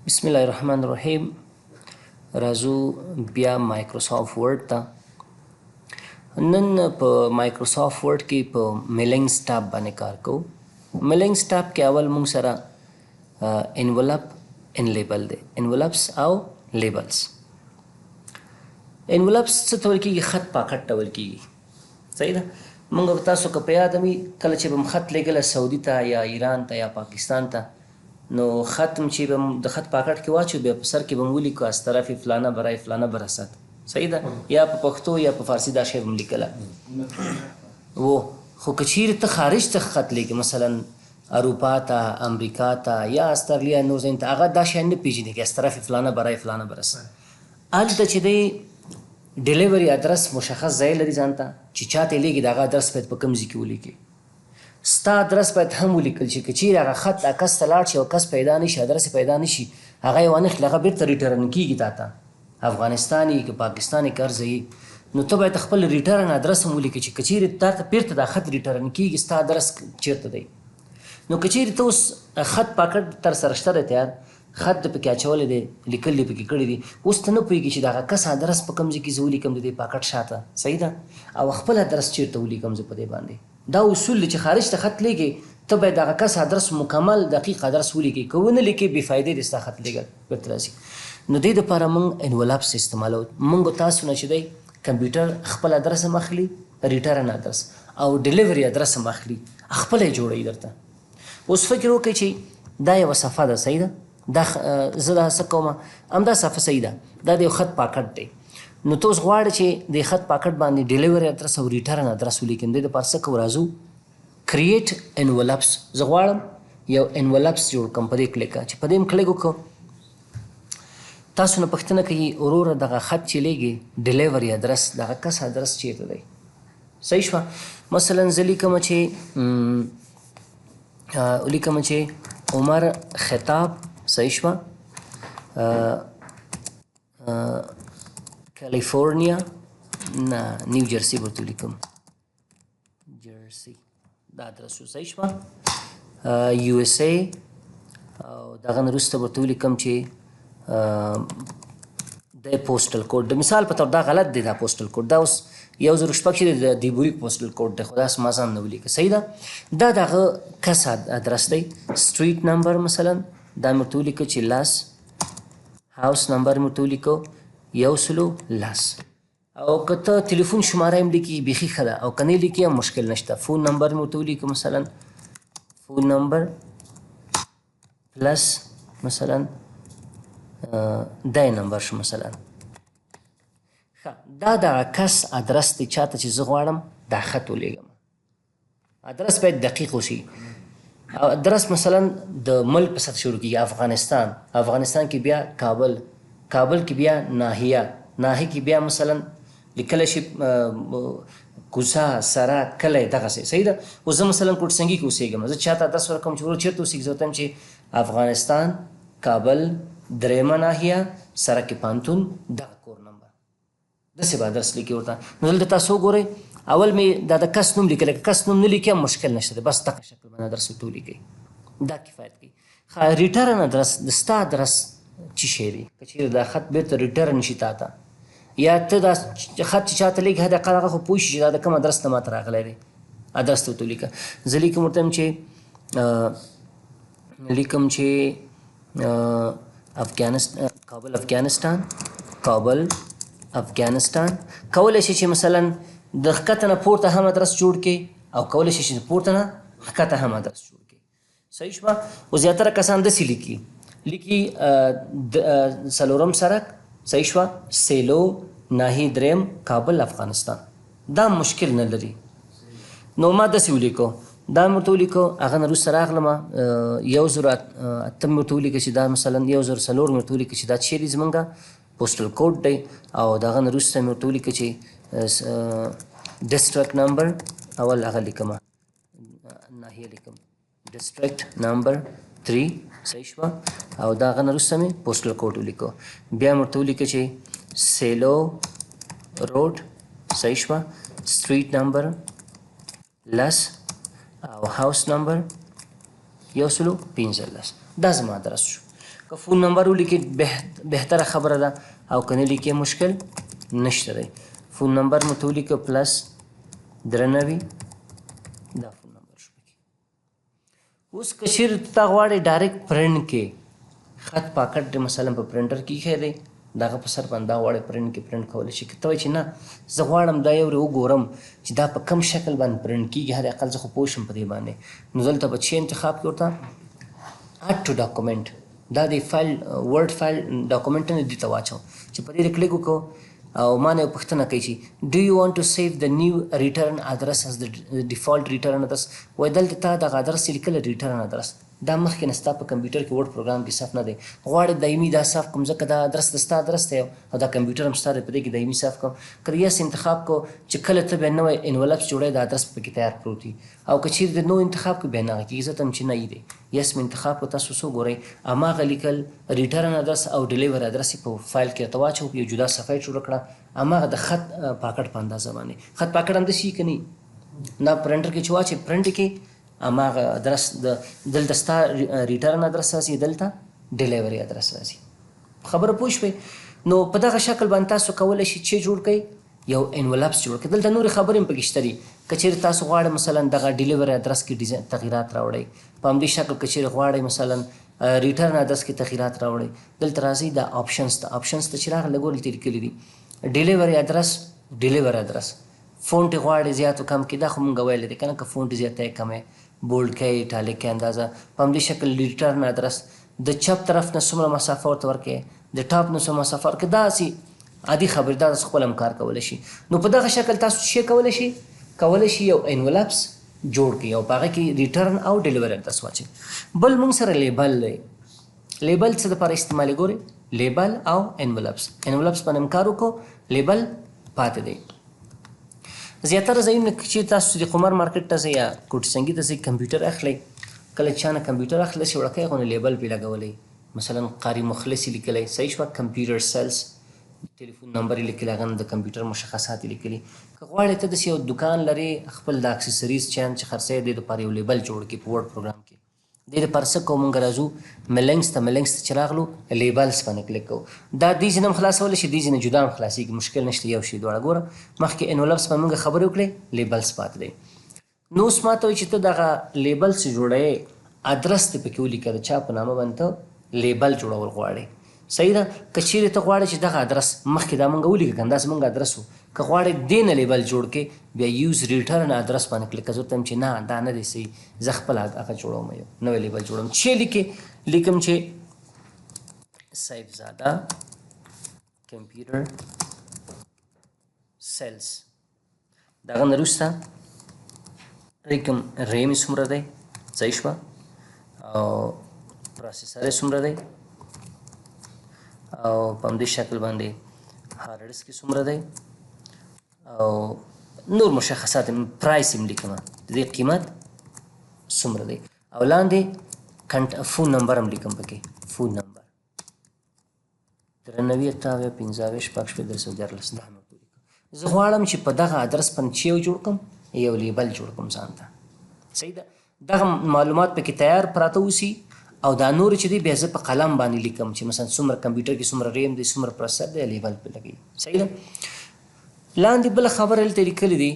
بسم الله الرحمن الرحیم. راځو بیا مایکروسافټ ورډ ته. نن په مایکروسافټ ورډ کې په میلینګز ټاب باندې کار کوو. میلینګز ټاب کې اول موږ سره انولپ ان لیبل دی، انولپس او لیبلز. انولپس څه ته ویل کېږي؟ خط پاکټ ته ویل کېږي. صحیح ده. موږ تاسو که په یاد وي کله چې به م خط لیږله سعودي ته یا ایران ته یا پاکستان ته، نو ختم چې به د خط پاکټ کې واچو، بیا په سر کې به م ولیکو از طرف فلانه برای فلانه برسد. صحیح ده. یا په پښتو یا په فارسي دا شی به م لیکله و. خو که چیرې ته خارج ته خط لیږې، مثلا اروپا ته، امریکا ته یا استرالیا نور ځایونو ته، هغه دا شی نه پېژني چې از طرف فلانه برای فلانه برسد. هلته چې دی ډیلیوري ادرس مشخص ځای لري ځان ته، چې چا ته یې لیږي د هغه ادرس باید په کوم ځای کې ولیکي. ستا ادرس باید هم ولیکل شي. که چیرې هغه خط هغه کس ته لاړ شي او کس پیدا نه شي، ادرس یې پیدا نه شي، هغه یې وانه خلي، هغه بېرته ریټرن کېږي تا ته، افغانستان یې که پاکستان یې که هر ځای یې، نو ته باید خپل ریټرن ادرس هم ولیکې چې که چیرې تا ته بېرته دا خط ریټرن کېږي ستا ادرس چېرته دی. نو که چیرې ته اوس خط پاکټ در سره شته دی تیار، خط د پکې اچولی دی، لیکل دې پکې کړي دي، اوس ته نه پوهېږي چې د هغه کس ادرس په کوم ځای کې زه ولیکم د دې پاکټ شاته. صحیح ده. او خپل ادرس چېرته ولیکم زه په دې باندې. دا اصول دی چې خارج ته خط لیږې ته باید د هغه کس ادرس مکمل دقیق ادرس ولیکې. که ونه لیکې بې فایدې دی ستا خط لیږل بېرته راځي. نو دې دپاره موږ انولپس استعمالوو. موږ تاسو نه چې دی کمپیوټر خپل ادرس هم اخلي، ریټرن ادرس او ډیلیوري ادرس هم اخلي، خپله یې جوړوي درته. اوس فکر وکړئ چې دا یوه صفحه ده. صحیح ده. دا زه دا څه کوم، همدا صفحه صحیح ده. دا د یو خط پاکټ دی. نو ته اوس غواړې چې د خط پاکټ باندې ډیلیوري ادرس او ریټرن ادرس ولیکم. دې دپاره څه کوو؟ راځو کریټ انولپس. زه غواړم یو انولپس جوړ کړم. په دې کلیک چې په دې م کلیک وکړو، تاسو نه پوښتنه کوي وروره دغه خط چې لیږي ډیلیوري ادرس د هغه کس ادرس چیرته دی. صحیح شوه. مثلا زه لیکم چې عمر خطاب. صحیح شوه. کالیفورنیا، نه نیو جرسی ورته لیکم، جرسی دا ادرس شو. صحیح شوه. یو اس ای، او دغه نه وروسته ورته ولیکم چې د پوسټل کوډ. د مثال په طور دا غلط دی، دا پوسټل کوډ دا اوس 1006 چې د دیبوریک پوسټل کوډ دی، خو داسې ما ځان نه ولیکه. صحیح ده. دا دغه کس ادرس دی. سټریټ نمبر مثلا دا مې ورته ولیکه چې 10، هاوس نمبر مې ورته ولیکو 110. او که ته تلیفون شماره هم لیکي بیخي ښه ده، او که نه لیکي هم مشکل نشته. فون نمبر مې ورته ولیکو، مثلا فون نمبر پلس مثلا دی نمبر شو مثلا. ښه، دا دغه کس ادرس دی چاته چې زه غواړم دا خط ولیږم. ادرس باید دقیق اوسي. ادرس مثلا د ملک په سطح شروع کېږي، افغانستان، افغانستان کې بیا کابل، کابل کې بیا ناحیه، ناحیه کې بیا مثلا لیکلی شي کوڅه، سره، کلی، دغسې. صحیح ده. اوس زه مثلا کوټسنګي کې اوسېږم، زه چاته ادرس ورکوم چې ورور چېرته اوسېږي، زه ورته وایم چې افغانستان، کابل، درېیمه ناحیه، سرک پانتون، دغه کور نمبر. داسې به ادرس لیکي ورته. نو دلته تاسو وګورئ، اول مې دا د کس نوم لیکلی، که کس نوم نه لیکي هم مشکل نشته دی، بس دغه شکل باندې ادرس ورته ولیکئ. دا کفایت کوي. ښه، ریټرن ادرس د ستا ادرس څه شی دی؟ که چېرې دا خط بېرته ریټرن شي تا ته، یا ته دا خط چې چاته لیکي حداقل هغه خو پوه شي چې دا د کوم ادرس نه ما ته راغلی دی. ادرس ته ورته ولیکه. زه لیکم ورته چې کابل افغانستان، کابل افغانستان. کولی شي چې مثلا د ښکته نه پورته هم ادرس جوړ کړي، او کولی شي چې پورته نه ښکته هم ادرس جوړ کړي. صحیح شوه. او زیاتره کسان داسې لیکي څلورم سرک. صحیح شوه. سیلو، ناحیې درېیم، کابل افغانستان. دا مشکل نه لري. نو ما داسې ولیکو، دا مې ورته ولیکو. هغه نه وروسته راغلم 1008 مې ورته ولیکه چې دا مثلا 1004 مې ورته ولیکه چې دا چیرې زمونږ پوسټل کوډ دی. او دغه نه وروسته مې ورته ولیکه چې ډسټرکټ نمبر، اول هغه لیکمه، ناحیه لیکم، ډسټرکټ نمبر 3. صحیح شوه. او د هغه نه وروسته مې پوسټل کوډ ولیکو. بیا مې ورته ولیکه چې سیلو روډ. صحیح شوه. سټریټ نمبر 10 او هاوس نمبر 115. دا زما ادرس شو. که فون نمبر ولیکې بهتره خبره ده او که نه لیکې مشکل نشته دی. فون نمبر مو ته ولیکه پلس 93 دا فون نمبر شو پکې. اوس که چېرې تا غواړې ډایرکټ پرنټ کې خط پاکټ مثلا په پرنټر کې ایښی دی د هغه په سر باندې دا غواړې پرنټ کې پرنټ کولی شي. که ته وایې چې نه زه غواړم دا یو وګورم چې دا په کم شکل باندې پرنټ کېږي حد اقل زه خو پوه شم په دې باندې، نو دلته په چې انتخاب کې ورته اډ ټو ډاکومنټ دا د فایل ورډ فایل ډاکومنټ نه دې ته واچوم چې په دې کلیک وکړو او ما نه یو پوښتنه کوي چې ډو یو وانټ ټو سیو د نیو ریټرن ادرس از د ډیفالټ ریټرن ادرس. وایي دلته تا دغه ادرس یې لیکلی ریټرن ادرس دا مخکې نه ستا په کمپیوټر کې ورډ پروګرام کې صف نه دی، غواړې دایمي دا صف کوم ځکه دا ادرس د ستا ادرس دی او دا کمپیوټر هم ستا دی په دې کې دایمي صف کوم. که یس انتخاب کو چې کله ته بیا نوی انولپس جوړی د ادرس پکې تیار پروت وي او که چیرې د نو انتخاب کو بیا نه هغه کېږي ځکه چې نه یي دی. یس مې انتخاب کو تاسو څه ګورئ هماغه لیکل ریټرن ادرس او ډیلیور ادرس یې په فایل کې راته واچو یو جدا صفحه یې جوړه کړه هماغه د خط پاکټ په اندازه باندې. خط پاکټ همداسې وي که نه دا پرنټر کې چې واچې پرنټ کې هماغه ادرس دلته ستا ریټرن ادرس راځي دلته ډیلیوري ادرس راځي. خبره پوه شوې؟ نو په دغه شکل باندې تاسو کولی شئ چې جوړ کړئ یو انولپس جوړ کړئ. دلته نورې خبرې هم پکې شته دي که چېرې تاسو غواړئ مثلا دغه ډیلیوري ادرس کې تغیرات راوړئ په همدې شکل که چېرې غواړئ مثلا ریټرن ادرس کې تغیرات راوړئ دلته راځئ دا آپشنز ته آپشنز ته چې راغله ګورئ دلته لیکلي دي ډیلیوري ادرس ډیلیور ادرس فونټ یې غواړئ زیات و کم کړي دا خو مونږ ویلی دی که نه که فونټ زیاتی کمی بولډ کوي ټالیک کوي اندازه په همدې شکل ریټرن ادرس د چپ طرف نه څومره مسافه ورته ورکړئ د ټاپ نه څومره مسافه ورکړئ داسې عادي خبرې دا تاسو خپل هم کار کولی شي. نو په دغه شکل تاسو څه کولی شي یو انولپس جوړ کړئ او په هغه کې ریټرن او ډیلیور ادرس واچئ. بل موږ سره لیبل دی. لیبل څه دپاره استعمالي ګورئ لیبل او انولپس. انولپس باندې هم کار وکړو لیبل پاتې دی. زیاتره ځایونه چې تاسو د قمر مارکیټ ته ځئ یا کوټسنګي ته ځئ کمپیوټر اخلئ کله چا نه کمپیوټر اخلئ چې وړکی غونې لیبل پرې لګولی مثلا قاری مخلص یې لیکلی صحیح شوه کمپیوټر سیلز ټلیفون نمبر یې لیکلی هغه نه د کمپیوټر مشخصات یې لیکلي. که غواړئ ته داسې یو دوکان لرې خپل د اکسسریز چیان چې خرڅوي د دې دپاره یو لیبل جوړ کړي په ورډ پروګرام کې دې دپاره څه کوو مونږ راځو ملنګس ته چې راغلو لیبلس باندې کلیک کوو دا دې ځای نه هم خلاصولی شي دې ځای نه جدا هم خلاصېږي مشکل نشته یو شی دواړه. ګوره مخکې انولپس باندې مونږ خبرې وکړې لیبلس پاتې دی. نو اوس ما ته وایي چې ته دغه لیبلس جوړوې ادرس دې پکې ولیکه د چا په نامه باندې ته لیبل جوړول غواړې صحیح ده. که چیرې ته غواړې چې دغه ادرس مخکې دا مونږ ولیکه که همداسې مونږ ادرس و که غواړې دې نه لیبل جوړ کړې بیا یوز ریټرن ادرس باندې کلیک کوه. زه ورته وایم چې نه دا نه دی صحیح زه خپل هغه جوړوم یو نوی لیبل جوړوم. چې لیکم چې صاحبزاده کمپیوټر سیلز دغه نه وروسته لیکم ریم یې څومره دی صحیح شوه او پروسیسر یې څومره دی او په همدې شکل باندې هارډ ډسک کې څومره دی او نور مشخصات پرایس هم لیکم د دې قیمت څومره دی او لاندې فون نمبر هم لیکم پکې فون نمبر 93 58 15 شپږ شپږ 314 دا هم لیکم. زه غواړم چې په دغه ادرس باندې چې یو جوړ کړم یو لیبل جوړ کړم ځان ته صحیح ده. دغه معلومات پکې تیار پراته اوسي او دا نور چې دی بیا زه په قلم باندې لیکم چې مثلا څومره کمپیوټر کې څومره ریم دی څومره پروسیسر دی لیبل پې لګوي صحیح ده. لاندې بله خبره هلته لیکلې دي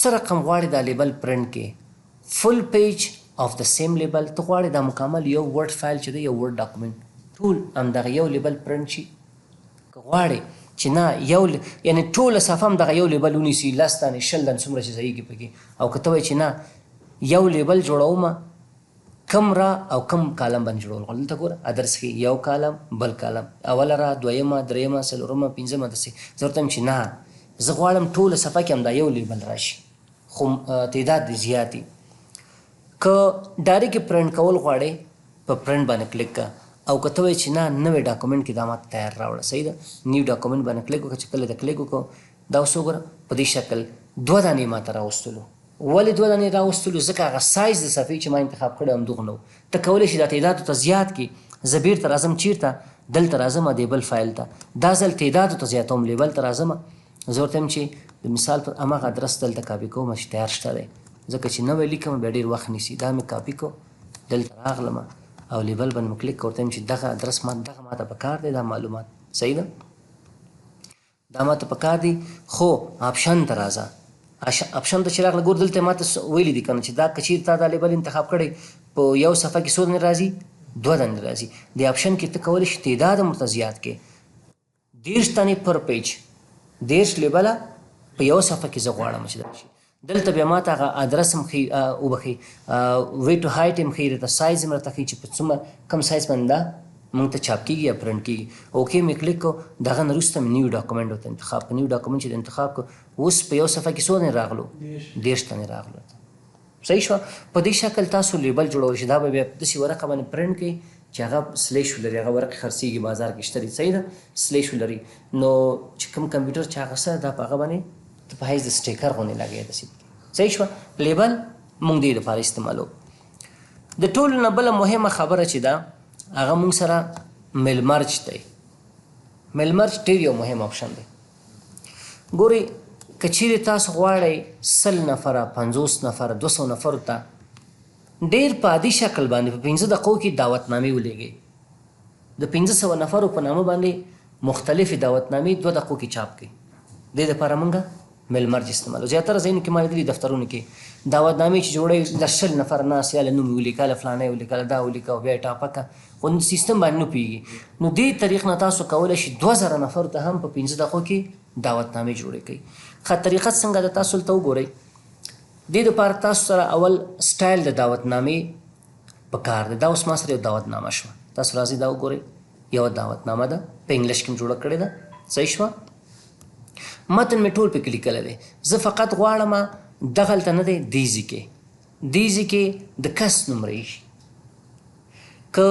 څه رقم غواړې دا لیبل پرنټ کې فل پیج اف د سیم لیبل ته غواړې دا مکمل یو ورډ فایل چې دی یو ورډ ډاکومنټ ټول همدغه یو لیبل پرنټ شي. که غواړې چې نه یو یعنې ټوله صفحه هم دغه یو لیبل ونیسي 10 دانې 20 دانې څومره چې ځایږي پکې او که ته وایې چې نه یو لیبل جوړومه کم را او کم کالم باندې جوړول غواړم دلته ګوره ادرس کې یو کالم بل کالم اوله را دویمه دریمه څلورمه پنځمه داسې زه ورته وایم چې نه زه غواړم ټوله صفحه کې همدا یو لیبل راشي خو تعداد دې زیات دي. که ډایرکټ پرنټ کول غواړې په پرنټ باندې کلیک کړه او که ته وایې چې نه نوی ډاکومنټ کې دا ماته تیار راوړه صحیح ده نیو ډاکومنټ باندې کلیک وکړه چې کله د کلیک وکړو دا اوس وګوره په دې شکل 2 دانې ماته راوستلو ولې 2 دانې راوستلو ځکه هغه سایز د صفحې چې ما انتخاب کړی همدغه نه و. ته کولی شي دا تعدادو ته زیات کړي زه بیرته راځم چیرته دلته راځم د بل فایل ته دا ځل تعدادو ته زیاتوم لیبل ته راځم زه ورته یم چې د مثال پر هماغه ادرس دلته کاپي کوم چې تیار شته دی ځکه چې نوی لیکم بیا ډېر وخت نیسي دا مې کاپي کو دلته راغلم او لیبل باندې مو کلیک ورته چې دغه ادرس دغه ماته پکار دی دا معلومات صحیح ده دا ماته پکار دي خو آپشن ته راځه آپشن ته چې راغله ګور دلته ماته ویلي دي که نه چې دا که چېرې تا دا لیبل انتخاب کړی په یو صفحه کې څو دانې راځي 2 دانې راځي د آپشن کې ته کولی شي تعداد هم ورته زیات کړې 30 دانې پر پیج 30 لیبله په یو صفحه کې زه غواړم چې دا شي دلته بیا ماته هغه ادرس هم ښیي وبښي ویټ ټو هایټ هم ښیي راته سایز هم راته ښیي چې په څومره کم سایز باندې دا موږ ته چاپ کېږي یا پرنټ کېږي اوکې مې کلیک کړو دغه نه وروسته مې نیو ډاکومنټ ورته انتخاب کړو نیو ډاکومنټ چې د انتخاب کړو اوس په یو صفحه کې څو دانې راغلو 30 دانې راغلو صحیح شوه په دې شکل تاسو لیبل جوړولی شئ دا به بیا داسې ورقه باندې پرنټ کړئ چې هغه سلیش ولري هغه ورقې خرڅېږي بازار کې شته دي صحیح ده سلیش ولري نو چې کوم کمپیوټر چې هغه سره دا په هغه باندې ته په حیث د سټیکر غوندې لګوي داسې صحیح شوه لیبل موږ دې دپاره استعمالوو د ټولو نه بله مهمه خبره چې ده هغه موږ سره میل مرج دی میل مرج ډېر یو مهم آپشن دی ګورئ که چیرې تاسو غواړئ 100 نفره 50 نفره 200 نفرو ته ډېر په عادي شکل باندې په 15 دقیقو کې دعوتنامې ولیږئ د 1500 نفرو په نامه باندې مختلفې دعوتنامې 2 دقیقو کې چاپ کړئ دې دپاره موږ میل مرج استعمالو زیاتره ځایونو کې ما لیدلي دفترونو کې دعوتنامې چې جوړوي د 100 نفر ناست یا له نوم یې ولیکه له فلانی یې ولیکه له دا ولیکه او بیا یې ټاپکه خو سیستم باندې نه پوهېږي نو دې طریق نه تاسو کولی شئ 2000 نفرو ته هم په 15 دقیقو کې دعوتنامې جوړې کړئ ښه طریقه څنګه ده تاسو دلته وګورئ دې دپاره تاسو سره اول سټایل د دعوتنامې په کار دی دا اوس ما سره یو دعوتنامه شوه تاسو راځئ دا وګورئ یوه دعوتنامه ده په انګلیش کې م جوړه کړې ده صحیح شوه متن مې ټول پکې لیکلی دی زه فقط غواړم دغلته نه دی دې ځای کې د کس نوم رایشي که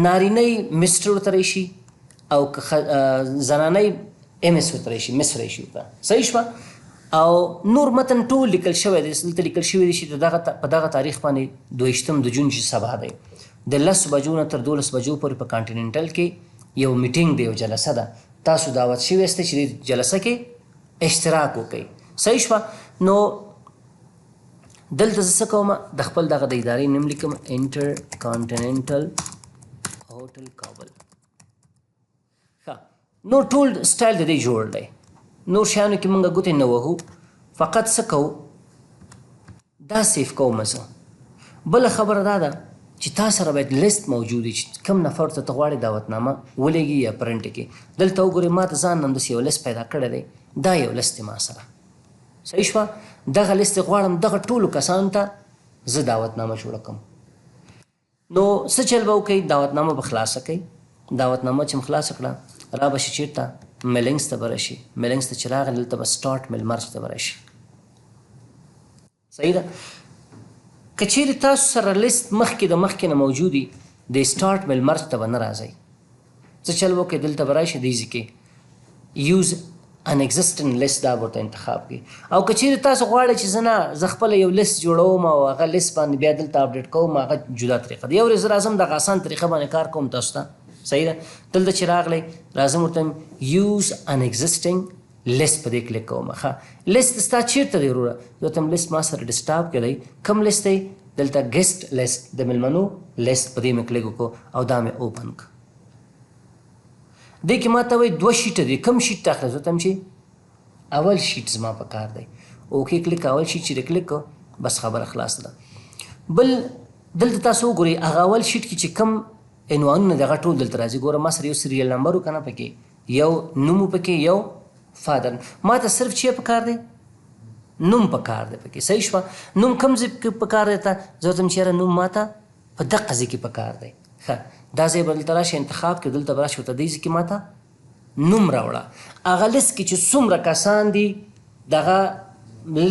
نارینی مسټر ورته رایشي او که زنانی MS ورته رایشي مس رایشي ورته صحیح شوه او نور متن ټول لیکل شوی دی دلته لیکل شوی دی چې په دغه تاریخ باندې 22 د جون چې سبا دی د 10 بجو نه تر 12 بجو پورې په کانټیننټل کې یو میټینګ دی یو جلسه ده تاسو دعوت شوي یاستئ چې دې جلسه کې اشتراک وکړئ صحیح شوه نو دلته زه څه کوم د خپل دغه د ادارې نوم لیکم انټر کانټیننټل هوټل کابل ښه نور ټول سټایل د دې جوړ دی نور شیانو کې موږ ګوتې نه وهو فقط څه کوو دا سیف کوم زه بله خبره دا ده چې تا سره باید لیست موجود وي چې کم نفر ته ته غواړې دعوتنامه ولېږي یا پرنټ کړي دلته وګورئ ما ته ځان همداسې یو لیست پیدا کړی دی دا یو لیست دی ما سره صحیح شوه دغه لیست غواړم دغه ټولو کسانو ته زه دعوتنامه جوړه کړم نو څه چل به وکړئ دعوتنامه به خلاصه کوئ دعوتنامه چې م خلاصه کړه را به شي چېرته میلینګس ته به راشي میلینګس ته چې راغلی دلته به سټارټ میل مرج ته به راشي صحیح ده که چیرې تاسو سره لیست مخکې د مخکې نه موجود وي د سټارټ میل مرج ته به نه راځئ څه چل وکړئ دلته به راشي دې ځای کې یوز ان ایگزسټنټ لیست دا ورته انتخاب کړئ او که چیرې تاسو غواړئ چې زه خپله یو لیست جوړوم او هغه لیست باندې بیا دلته اپډیټ کوم هغه جدا طریقه ده یو ورځ راځم دغه اسان طریقه باندې کار کوم تاسو ته صحیح ده دلته چې راغلی راځم ورته یوز ان ایگزسټنګ لیست په دې کلیک کوم ښه لیست ستا چیرته دی وروره زه ورته لیست ما سره ډسټاپ کې دی کوم لیست دی دلته ګیسټ لیست د میلمنو لیست په دې مې کلیک وکړو او دا مې اوپن کړ دې کې ما ته وایي 2 شیټه دي کوم شیټ ته اخلم زه ته چې اول شیټ زما په کار دی اوکې کلیک اول شیټ چې کلیک کړو بس خبره خلاصه ده بل دلته تاسو وګورئ هغه اول شیټ کې چې کوم عنوانونه دغه ټول دلته راځي ګوره ما سره یو سریل نمبر و که نه پکې یو نوم و پکې یو فادر ما ته صرف چی په کار دی نوم په کار دی پکې صحیح شوه نوم کوم ځای کې په کار دی ته زه ورته چې یاره نوم ما ته په دقه ځای کې په کار دی ښه دا ځای به دلته راشي انتخاب کړي دلته به راشي ورته دې ځای کې ما ته نوم راوړه هغه لیست کې چې څومره کسان دي دغه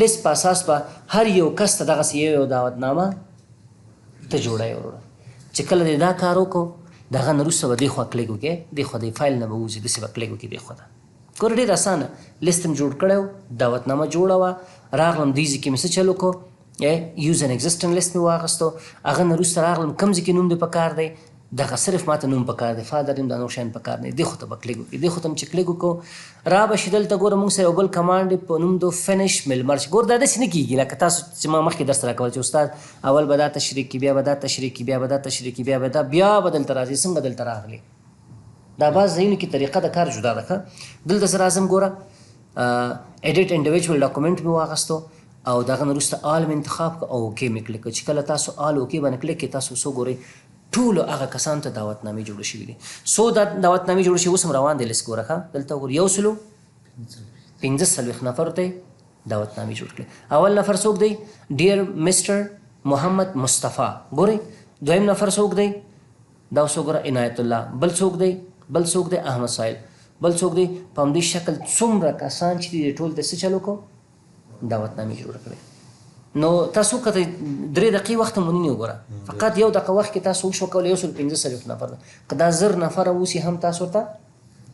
لیست په اساس به هر یو کس ته دغسې یو دعوتنامه ته جوړی وروره چې کله دې دا کار وکړو د هغه نه وروسته به دې خوا کلیک وکړې دې خوا د فایل نه به ووځي داسې به کلیک وکړي دې خوا ته ګوره ډېر اسانه لیست م جوړ کړی و دعوتنامه جوړه وه راغلم دې ځای کې مې څه چل وکړو یوز ان ایگزسټنټ لیست مې واخیستو هغه نه وروسته راغلم کوم ځای کې نوم دې په کار دی دغه صرف ماته نوم پکار دی فادر یم دا نور شیان پکار نه دې خو ته به کلیک وکړي دې خو ته م چې کلیک وکړو را به شي دلته ګوره موږ سره یو بل کمانډ دی په نوم د فنش ملمر چې ګوره دا داسې نه کېږي لکه تاسو چې ما مخکې درس راکول چې استاد اول به دا تشریح کړي بیا به دا تشریح کړي بیا به دا تشریح کړي بیا به دلته راځي څنګه دلته راغلی دا بعض ځایونو کې طریقه د کار جدا ده ښه دلته زه راځم ګوره ایډیټ انډیویجوال ډاکومنټ مې واخیستو او دغه نه وروسته آل مې انتخاب کړه او اوکې مې کلیک کړه چې کله تاسو آل اوکې باندې کلیک کړئ تاسو څو ګورئ ټولو هغه کسانو ته دعوتنامې جوړې شوي دي څو دعوتنامې جوړې شوي اوس هم روان دی لیست ګوره ښه دلته وګورئ 145 نفرو ته دعوتنامې جوړ کړئ اول نفر څوک دی ډیر مسټر محمد مصطفی ګورئ دویم نفر څوک دی دا اوس وګوره عنایت الله بل څوک دی احمد سایل بل څوک دی په همدې شکل څومره کسان چې دي ټول د څه چل وکړو دعوتنامې جوړه کړئ نو تاسو که 3 دقیقې وخت هم ونیو ګوره فقط 1 دقیقه وخت کې تاسو وشو کولی 145 نفر ده که دا 1000 نفره اوسي هم تاسو ورته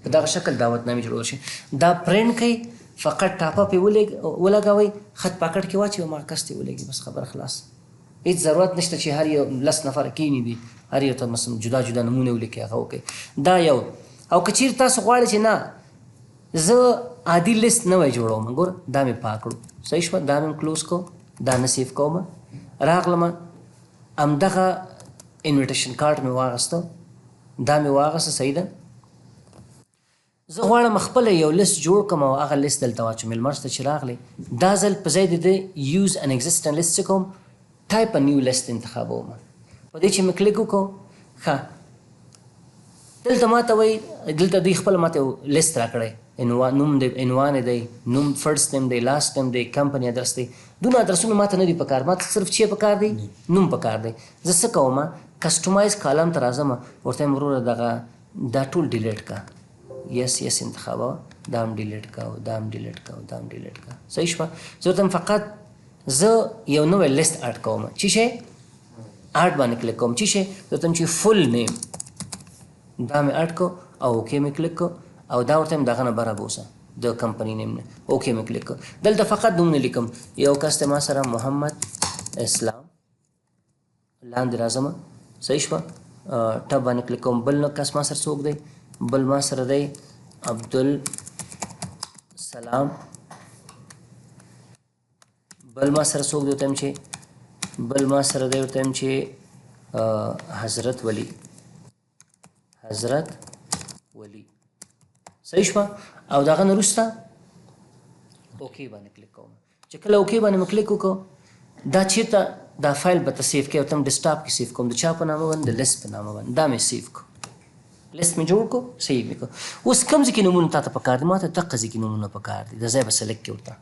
په دغه شکل دعوتنامې جوړول شي دا پرنټ کوئ فقط ټاپه پې ولګوئ خط پاکټ کې واچوئ او مارکس ته ولګي بس خبره خلاص هېڅ ضرورت نشته چې هر یو 10 نفره کښېني دي هر یو ته مثلا جدا جدا نمونه ولیکئ هغه وکئ دا یو او که چیرې تاسو غواړئ چې نه زه عادي لیست نوی جوړوم ګوره دا مې پاک کړو صحیح شوه دا مې کلوز کو دا نه سیف کوم راغلم همدغه انویټیشن کارت مې واغسته دا مې واغسته صحیح ده زه غواړم خپله یو لیست جوړ کړم او هغه لیست دلته واچوم میلمرس ته چې راغلی دا ځل په ځای د دې یوز ان ایگزسټنټ لیست څه کوم ټایپ ا نیو لیست انتخابوم په دې چې مې کلیک وکړو ښه دلته ماته وایي دلته دوی خپله ماته یو لیست راکړی نوم دی عنوان دی نوم فرست نیم دی لاست نیم دی کمپنی ادرس دی دونه ادرسونه ماته نه دي پکار ماته صرف چې پکار دی نوم پکار دی زه څه کوم کسټمایز کالم ته راځم ورته وایم وروره دغه دا ټول ډیلیټ کا یس انتخابوه دا هم ډیلیټ کا او دا هم ډیلیټ کا او دا هم ډیلیټ کا صحیح شوه زه ورته فقط زه یو نوی لیست اډ کوم چې شی اډ باندې کلیک کوم چې شی زه ورته چې فل نیم دا مې اډ کو او اوکې مې کلیک کو او دا ورته دغه نه بره بوسه د کمپنی نیم نه اوکې مې کلیک کو دلته فقط نوم نه لیکم یو کس ته ما سره محمد اسلام لاندې راځم صحیح شوه ټب باندې کلیک کوم بل کس ما سره څوک دی بل ما سره دی عبدالسلام بل ما سره څوک دی ورته چې بل ما سره دی ورته چې حضرت ولی صحیح شوه او دغه نه وروسته اوکې باندې کلیک کوم چې کله اوکې باندې مې کلیک وکړو دا چېرته دا فایل به ته سیف کړې ورته ډیسکټاپ کې سیف کوم د چا په نامه باندې د لیست په نامه باندې دا مې سیف کړو لیست مې جوړ کړو سیف مې کړو اوس کوم ځای کې نومونه تا ته پکار دي ما ته دقه ځای کې نومونه پکار دي د ځای به سلیکټ کړې ورته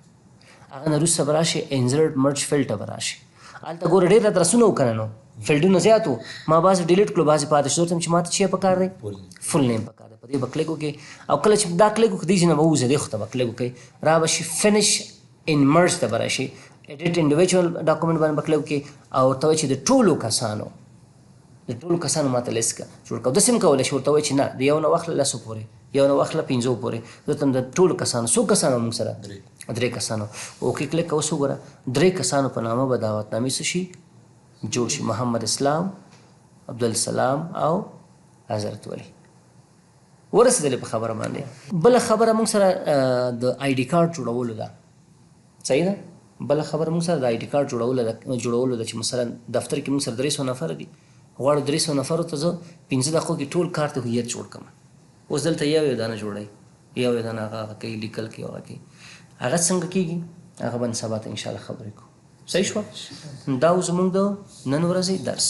هغه نه وروسته به راشي انزرټ مرج فلټر به راشي هلته ګوره ډېر ادرسونه و که نه نو فیلډونه زیات و ما بعضې ډیلیټ کړو بعضې پاتې شو ورته چې ما ته چې پکار دی فل نیم پکار دی په دې به کلیک وکړئ او کله چې دا کلیک وکړو دې ځای نه به ووځئ دې خو ته به کلیک وکړئ را به شي فنش ان مرج ته به راشي ایډیټ انډیویجوال ډاکومنټ باندې به کلیک وکړئ او ورته وایي چې د ټولو کسانو ما ته لیست جوړ کړو داسې هم کولی شي ورته وایي چې نه د یو نه واخله 10 پورې یو نه واخله 5 پورې دلته هم د ټولو کسانو څو کسانو موږ سره 3 کسانو اوکې کلیک اوس وګوره 3 کسانو په نامه به دعوتنامې څه شي جوړ شي محمد اسلام عبدالسلام او حضرت ولی ورسېدلې په خبره باندې بله خبره موږ سره د آی ډي کارډ جوړولو ده صحیح ده بله خبره موږ سره د آی ډي کارډ جوړولو ده چې مثلا دفتر کې موږ سره 300 نفر دي غواړو 300 نفرو ته زه 15 دقیقو کې ټول کار ته هویت جوړ کړم اوس دلته یو دانه جوړوي یو دانه هغه کوي لیکل کوي هغه کوي هغه څنګه کېږي هغه باندې سبا ته انشاءالله خبرې کوو صحیح شوه دا زموږ د نن ورځې درس